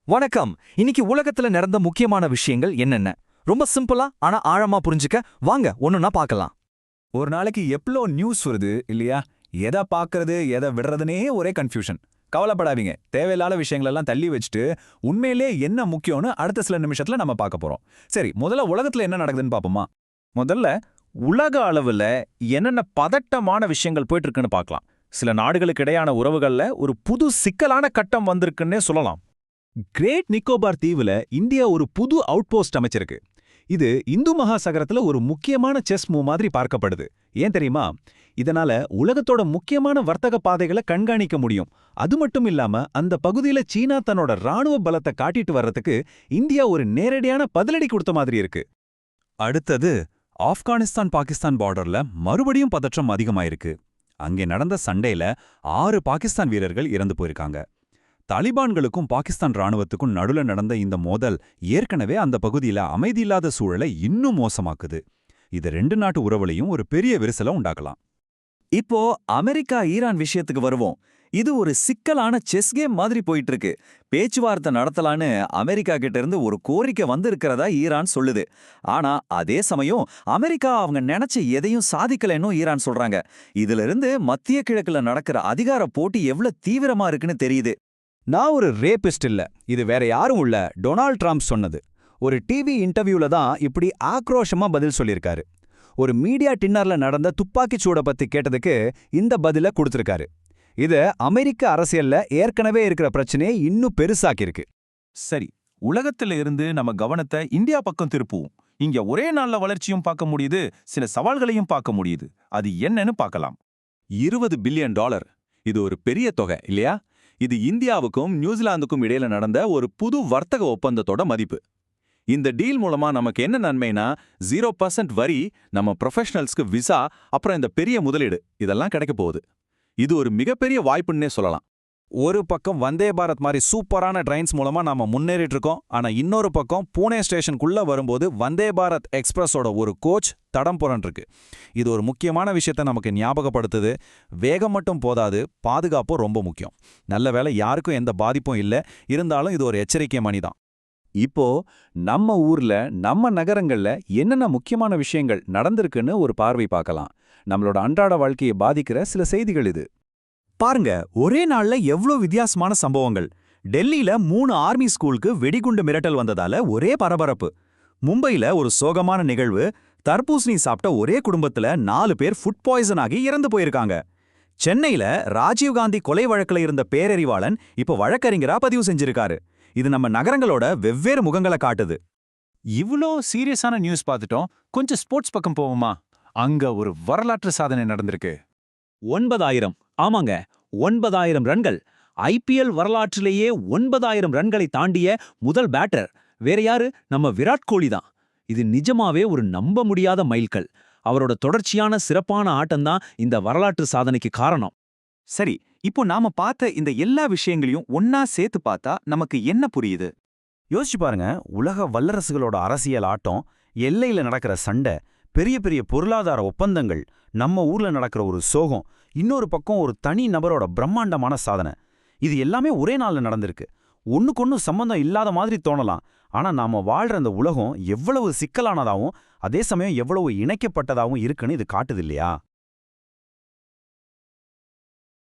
வணக்கம். இன்னைக்கு உலகத்துல நடந்த முக்கியமான விஷயங்கள் என்னென்ன? ரொம்ப சிம்பிளா ஆனா ஆழமா புரிஞ்சுக்க வாங்க ஒண்ணுன்னா பார்க்கலாம். ஒரு நாளைக்கு எவ்ளோ நியூஸ் வருது இல்லையா? எதை பார்க்கறது எதை விடுறதுனே ஒரே கன்ஃபியூஷன். கவலைப்படாதீங்க, தேவையில்லாத விஷயங்களெல்லாம் தள்ளி வச்சுட்டு உண்மையிலே என்ன முக்கியம்னு அடுத்த சில நிமிஷத்துல நம்ம பார்க்க போறோம். சரி, முதல்ல உலகத்துல என்ன நடக்குதுன்னு பார்ப்போமா? முதல்ல உலக அளவுல என்னென்ன பதட்டமான விஷயங்கள் போயிட்டு இருக்குன்னு பார்க்கலாம். சில நாடுகளுக்கு இடையான உறவுகள்ல ஒரு புது சிக்கலான கட்டம் வந்திருக்குன்னே சொல்லலாம். கிரேட் நிக்கோபார் தீவுல இந்தியா ஒரு புது அவுட்போஸ்ட் அமைச்சிருக்கு. இது இந்து மகாசகரத்துல ஒரு முக்கியமான செஸ் மூவ் மாதிரி பார்க்கப்படுது. ஏன் தெரியுமா? இதனால உலகத்தோட முக்கியமான வர்த்தக பாதைகளை கண்காணிக்க முடியும். அது மட்டும் இல்லாம அந்த பகுதியில சீனா தன்னோட ராணுவ பலத்தை காட்டிட்டு வர்றதுக்கு இந்தியா ஒரு நேரடியான பதிலடி கொடுத்த மாதிரி இருக்கு. அடுத்தது ஆப்கானிஸ்தான் பாகிஸ்தான் பார்டர்ல மறுபடியும் பதற்றம் அதிகமாயிருக்கு. அங்கே நடந்த சண்டையில 6 பாகிஸ்தான் வீரர்கள் இறந்து போயிருக்காங்க. தாலிபான்களுக்கும் பாகிஸ்தான் ராணுவத்துக்கும் நடுல நடந்த இந்த மோதல் ஏற்கனவே அந்த பகுதியில அமைதியில்லாத சூழலை இன்னும் மோசமாக்குது. இது 2 நாட்டு உறவுலையும் ஒரு பெரிய விரிசலை உண்டாக்கலாம். இப்போ அமெரிக்கா ஈரான் விஷயத்துக்கு வருவோம். இது ஒரு சிக்கலான செஸ் கேம் மாதிரி போயிட்டு இருக்கு. பேச்சுவார்த்தை நடத்தலான்னு அமெரிக்கா கிட்ட இருந்து ஒரு கோரிக்கை வந்திருக்கிறதா ஈரான் சொல்லுது. ஆனா அதே சமயம் அமெரிக்கா அவங்க நினைச்ச எதையும் சாதிக்கலைன்னு ஈரான் சொல்றாங்க. இதுல இருந்து மத்திய கிழக்குல நடக்கிற அதிகார போட்டி எவ்வளவு தீவிரமா இருக்குன்னு தெரியுது. நான் ஒரு ரேபிஸ்ட் இல்ல, இது வேற யாரும் இல்ல, டொனால்ட் ட்ரம்ப் சொன்னது. ஒரு டிவி இன்டர்வியூல தான் இப்படி ஆக்ரோஷமா பதில் சொல்லியிருக்காரு. ஒரு மீடியா டின்னர்ல நடந்த துப்பாக்கிச் சூட பத்தி கேட்டதுக்கு இந்த பதில கொடுத்திருக்காரு. இது அமெரிக்க அரசியல்ல ஏற்கனவே இருக்கிற பிரச்சனையை இன்னும் பெருசாக்கியிருக்கு. சரி, உலகத்துல இருந்து நம்ம கவனத்தை இந்தியா பக்கம் திருப்புவோம். இங்க ஒரே நாள்ல வளர்ச்சியும் பார்க்க முடியுது, சில சவால்களையும் பார்க்க முடியுது. அது என்னன்னு பார்க்கலாம். $20 பில்லியன், இது ஒரு பெரிய தொகை இல்லையா? இது இந்தியாவுக்கும் நியூசிலாந்துக்கும் இடையில நடந்த ஒரு புது வர்த்தக ஒப்பந்தத்தோட மதிப்பு. இந்த டீல் மூலமா நமக்கு என்ன நன்மைனா 0% வரி, நம்ம ப்ரொஃபஷனல்ஸ்க்கு விசா, அப்புறம் இந்த பெரிய முதலீடு இதெல்லாம் கிடைக்க போகுது. இது ஒரு மிகப்பெரிய வாய்ப்புன்னே சொல்லலாம். ஒரு பக்கம் வந்தே பாரத் மாதிரி சூப்பரான ட்ரெயின்ஸ் மூலமா நாம முன்னேறிட்டு இருக்கோம். ஆனா இன்னொரு பக்கம் பூனே ஸ்டேஷனுக்குள்ள வரும்போது வந்தே பாரத் எக்ஸ்பிரஸோட ஒரு கோச் தடம் புரண்டிருக்கு. இது ஒரு முக்கியமான விஷயத்த நமக்கு ஞாபகப்படுத்துது. வேகம் மட்டும் போதாது, பாதுகாப்பும் ரொம்ப முக்கியம். நல்ல வேளை யாருக்கும் எந்த பாதிப்பும் இல்லை. இருந்தாலும் இது ஒரு எச்சரிக்கை மணிதான். இப்போ நம்ம ஊர்ல நம்ம நகரங்கள்ல என்னென்ன முக்கியமான விஷயங்கள் நடந்திருக்குன்னு ஒரு பார்வை பார்க்கலாம். நம்மளோட அன்றாட வாழ்க்கையை பாதிக்கிற சில செய்திகள் இது. பாருங்க, ஒரே நாள்ல எவ்ளோ வித்தியாசமான சம்பவங்கள். டெல்லியில 3 ஆர்மி ஸ்கூலுக்கு வெடிகுண்டு மிரட்டல் வந்ததால ஒரே பரபரப்பு. மும்பையில ஒரு சோகமான நிகழ்வு. தர்பூசணி சாப்பிட்ட ஒரே குடும்பத்துல 4 பேர் ஃபுட் பாய்சன் ஆகி இறந்து போயிருக்காங்க. சென்னையில ராஜீவ்காந்தி கொலை வழக்குல இருந்த பேரறிவாளன் இப்ப வழக்கறிஞரா பதிவு செஞ்சிருக்காரு. இது நம்ம நகரங்களோட வெவ்வேறு முகங்களை காட்டுது. இவ்ளோ சீரியஸான நியூஸ் பார்த்துட்டோம். கொஞ்சம் ஸ்போர்ட்ஸ் பக்கம் போவோமா? அங்க ஒரு வரலாற்று சாதனை நடந்திருக்கு. 9,000, ஆமாங்க, 9,000 ரன்கள். ஐபிஎல் வரலாற்றிலேயே 9,000 ரன்களை தாண்டிய முதல் பேட்டர் வேற யாரு? நம்ம விராட் கோலி தான். இது நிஜமாவே ஒரு நம்ப முடியாத மைல்கல். அவரோட தொடர்ச்சியான சிறப்பான ஆட்டம்தான் இந்த வரலாற்று சாதனைக்கு காரணம். சரி, இப்போ நாம பார்த்த இந்த எல்லா விஷயங்களையும் ஒன்னா சேர்த்து பார்த்தா நமக்கு என்ன புரியுது? யோசிச்சு பாருங்க, உலக வல்லரசுகளோட அரசியல் ஆட்டம், எல்லையில நடக்கிற சண்டை, பெரிய பெரிய பொருளாதார ஒப்பந்தங்கள், நம்ம ஊர்ல நடக்கிற ஒரு சோகம், இன்னொரு பக்கம் ஒரு தனி நபரோட பிரம்மாண்டமான சாதனை. இது எல்லாமே ஒரே நாள்ல நடந்திருக்கு. ஒண்ணுக்கொன்னு சம்பந்தம் இல்லாத மாதிரி தோணலாம். ஆனா நாம வாழ்ற அந்த உலகம் எவ்வளவு சிக்கலானதாகவும் அதே சமயம் எவ்வளவு இணைக்கப்பட்டதாகவும் இருக்குன்னு இது காட்டுது இல்லையா?